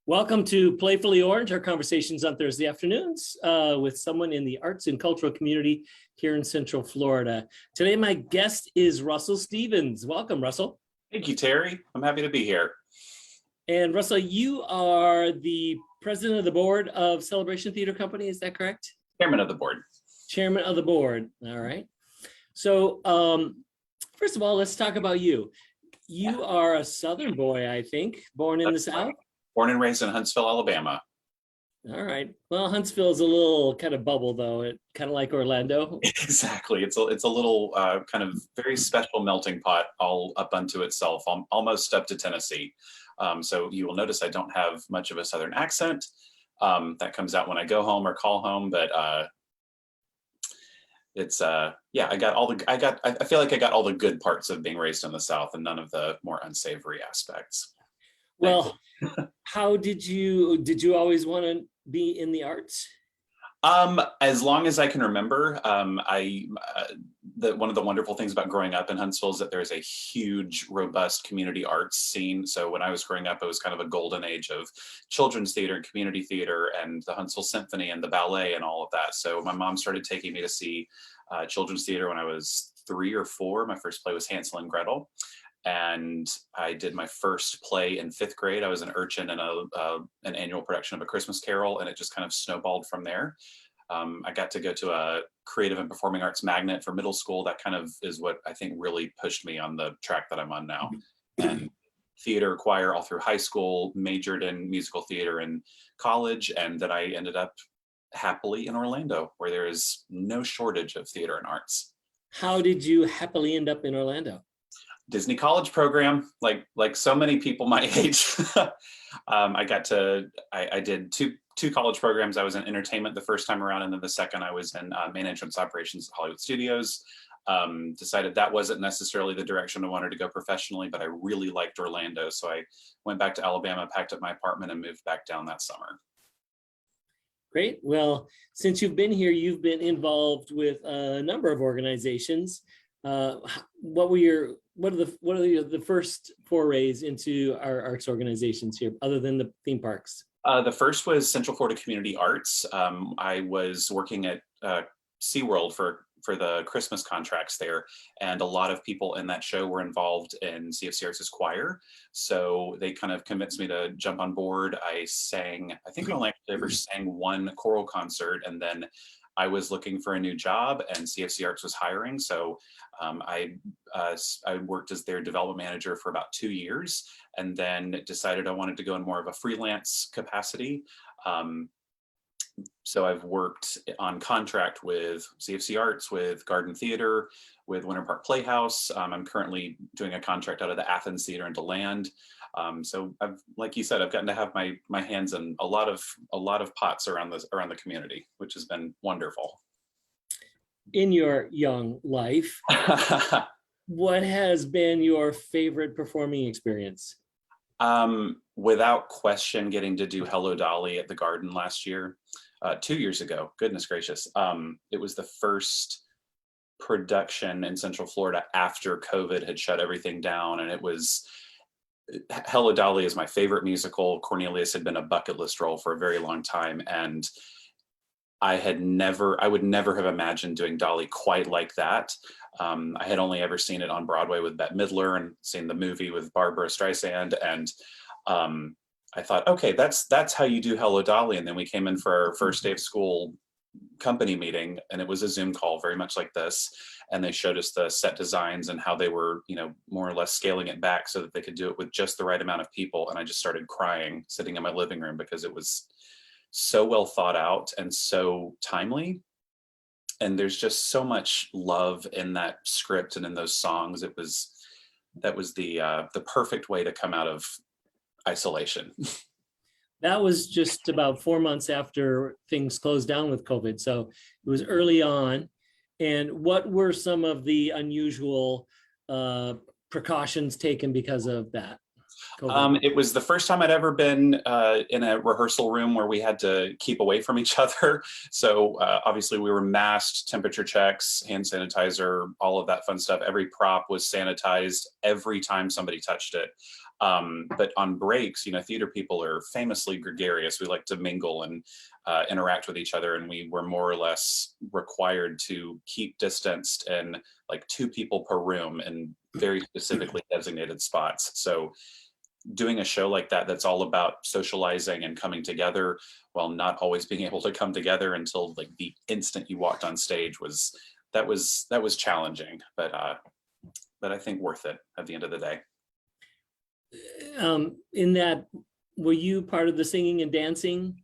Welcome to Playfully Orange, our conversations on Thursday afternoons with someone in the arts and cultural community here in Central Florida. Today, my guest is Russell Stevens. Welcome, Russell. Thank you, Terry. I'm happy to be here. And Russell, you are the president of the board of Celebration Theater Company, is that correct? Chairman of the board. Chairman of the board, all right. So first of all, let's talk about you. You are a Southern boy, I think, born in the South? Born and raised in Huntsville, Alabama. All right. Well, Huntsville is a little kind of bubble, though. It kind of like Orlando. Exactly. It's a little kind of very special melting pot all up unto itself, almost up to Tennessee. So you will notice I don't have much of a Southern accent. That comes out when I go home or call home, but it's I feel like I got all the good parts of being raised in the South and none of the more unsavory aspects. Well, how did you always want to be in the arts? As long as I can remember, one of the wonderful things about growing up in Huntsville is that there's a huge, robust community arts scene. So when I was growing up, it was kind of a golden age of children's theater and community theater and the Huntsville Symphony and the ballet and all of that. So my mom started taking me to see children's theater when I was 3 or 4. My first play was Hansel and Gretel. And I did my first play in 5th grade. I was an urchin in an annual production of A Christmas Carol, and it just kind of snowballed from there. I got to go to a creative and performing arts magnet for middle school. That kind of is what I think really pushed me on the track that I'm on now. And theater, choir all through high school, majored in musical theater in college, and then I ended up happily in Orlando, where there is no shortage of theater and arts. How did you happily end up in Orlando? Disney college program, like so many people my age. I did two college programs. I was in entertainment the first time around, and then the second I was in management operations at Hollywood Studios. Decided that wasn't necessarily the direction I wanted to go professionally, but I really liked Orlando. So I went back to Alabama, packed up my apartment, and moved back down that summer. Great. Well, since you've been here, you've been involved with a number of organizations. What are the first forays into our arts organizations here, other than the theme parks? The first was Central Florida Community Arts. I was working at SeaWorld for the Christmas contracts there, and a lot of people in that show were involved in CFC Arts' choir. So they kind of convinced me to jump on board. I think I only ever sang one choral concert, and then I was looking for a new job, and CFC Arts was hiring. So I worked as their development manager for about 2 years, and then decided I wanted to go in more of a freelance capacity. So I've worked on contract with CFC Arts, with Garden Theater, with Winter Park Playhouse. I'm currently doing a contract out of the Athens Theater in DeLand. So like you said, I've gotten to have my hands in a lot of pots around the community, which has been wonderful. In your young life, what has been your favorite performing experience? Without question, getting to do Hello Dolly at the Garden last year, 2 years ago. Goodness gracious. It was the first production in Central Florida after COVID had shut everything down, and it was Hello Dolly is my favorite musical. Cornelius had been a bucket list role for a very long time, and I would never have imagined doing Dolly quite like that. I had only ever seen it on Broadway with Bette Midler and seen the movie with Barbara Streisand, and I thought, okay, that's how you do Hello Dolly. And then we came in for our first day of school company meeting, and it was a Zoom call, very much like this. And they showed us the set designs and how they were, more or less scaling it back so that they could do it with just the right amount of people. And I just started crying sitting in my living room because it was so well thought out and so timely. And there's just so much love in that script and in those songs. That was the perfect way to come out of isolation. That was just about 4 months after things closed down with COVID. So it was early on. And what were some of the unusual precautions taken because of that? It was the first time I'd ever been in a rehearsal room where we had to keep away from each other. So obviously we were masked, temperature checks, hand sanitizer, all of that fun stuff. Every prop was sanitized every time somebody touched it. But on breaks, theater people are famously gregarious. We like to mingle and interact with each other, and we were more or less required to keep distanced and like 2 people per room in very specifically designated spots. So doing a show like that that's all about socializing and coming together while not always being able to come together until like the instant you walked on stage was challenging, but I think worth it at the end of the day. In that, were you part of the singing and dancing?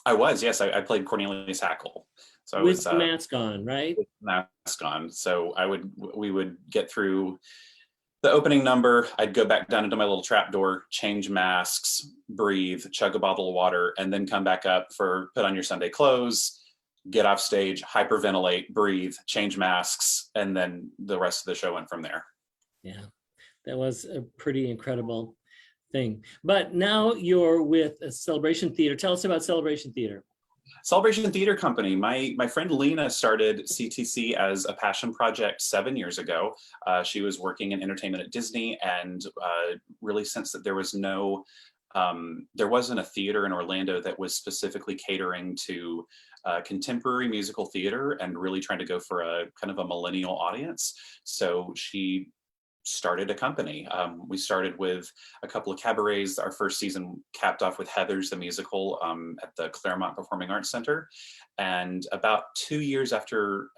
I was, yes. I played Cornelius Hackle. So I With was the mask on, right? with the mask on. So we would get through the opening number. I'd go back down into my little trap door, change masks, breathe, chug a bottle of water, and then come back up for put on your Sunday clothes, get off stage, hyperventilate, breathe, change masks, and then the rest of the show went from there. Yeah, that was a pretty incredible thing. But now you're with a Celebration Theater. Tell us about Celebration Theater. Celebration Theater Company. My friend Lena started CTC as a passion project 7 years ago. She was working in entertainment at Disney, and really sensed that there wasn't a theater in Orlando that was specifically catering to contemporary musical theater and really trying to go for a kind of a millennial audience. So she started a company. We started with a couple of cabarets. Our first season capped off with Heathers the musical at the Claremont Performing Arts Center. And about 2 years after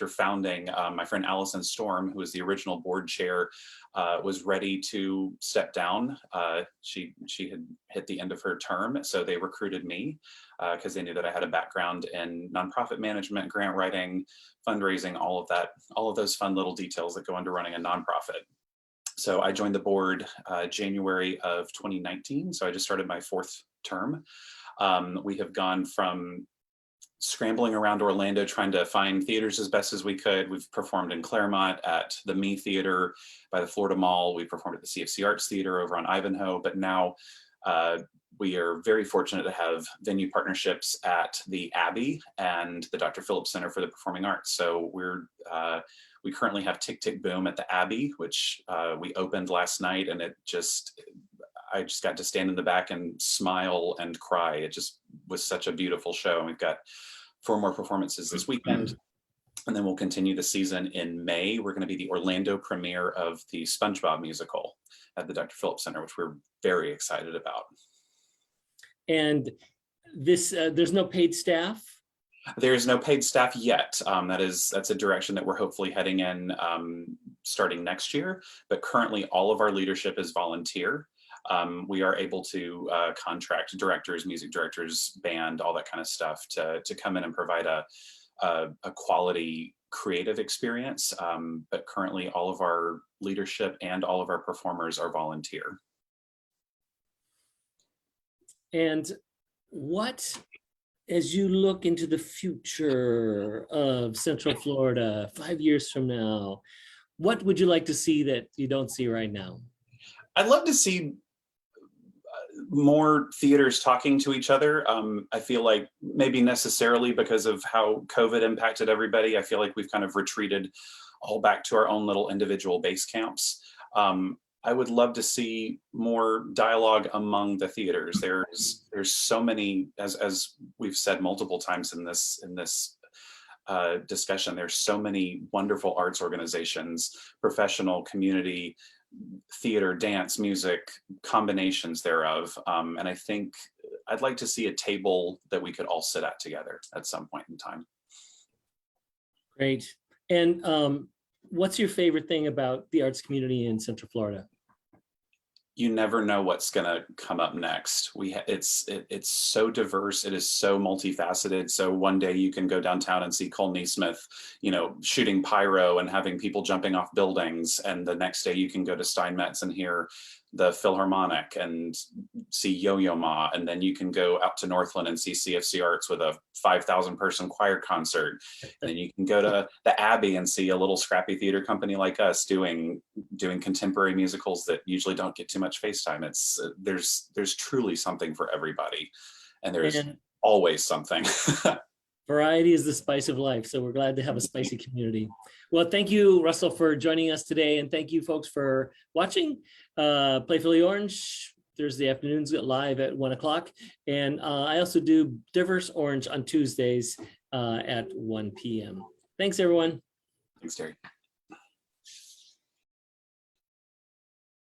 founding, my friend Allison Storm, who was the original board chair, was ready to step down. She had hit the end of her term, so they recruited me because they knew that I had a background in nonprofit management, grant writing, fundraising, all of that, all of those fun little details that go into running a nonprofit. So I joined the board January of 2019. So I just started my 4th term. We have gone from scrambling around Orlando trying to find theaters as best as we could. We've performed in Claremont at the Me Theater by the Florida Mall. We performed at the CFC Arts Theater over on Ivanhoe, but now we are very fortunate to have venue partnerships at the Abbey and the Dr. Phillips Center for the Performing Arts. So we currently have Tick Tick Boom at the Abbey, which we opened last night, and I just got to stand in the back and smile and cry. It just was such a beautiful show. And we've got 4 more performances this weekend. And then we'll continue the season in May. We're going to be the Orlando premiere of the SpongeBob musical at the Dr. Phillips Center, which we're very excited about. And this, there's no paid staff? There is no paid staff yet. That's a direction that we're hopefully heading in starting next year. But currently all of our leadership is volunteer. We are able to contract directors, music directors, band, all that kind of stuff to come in and provide a quality creative experience. But currently all of our leadership and all of our performers are volunteer. And what, as you look into the future of Central Florida 5 years from now, what would you like to see that you don't see right now? I'd love to see more theaters talking to each other. I feel like maybe necessarily because of how COVID impacted everybody, I feel like we've kind of retreated all back to our own little individual base camps. I would love to see more dialogue among the theaters. There's so many, as we've said multiple times in this discussion, there's so many wonderful arts organizations, professional, community, theater, dance, music, combinations thereof. And I think I'd like to see a table that we could all sit at together at some point in time. Great. And what's your favorite thing about the arts community in Central Florida? You never know what's going to come up next. It's so diverse. It is so multifaceted. So one day you can go downtown and see Cole Neesmith, shooting pyro and having people jumping off buildings. And the next day you can go to Steinmetz and hear the Philharmonic and see Yo-Yo Ma. And then you can go out to Northland and see CFC Arts with a 5,000 person choir concert. And then you can go to the Abbey and see a little scrappy theater company like us doing contemporary musicals that usually don't get too much FaceTime. There's truly something for everybody, and there's always something. Variety is the spice of life. So we're glad to have a spicy community. Well, thank you, Russell, for joining us today. And thank you folks for watching Playfully Orange Thursday afternoons live at 1 o'clock. And I also do Diverse Orange on Tuesdays at 1 p.m. Thanks, everyone. Thanks, Terry.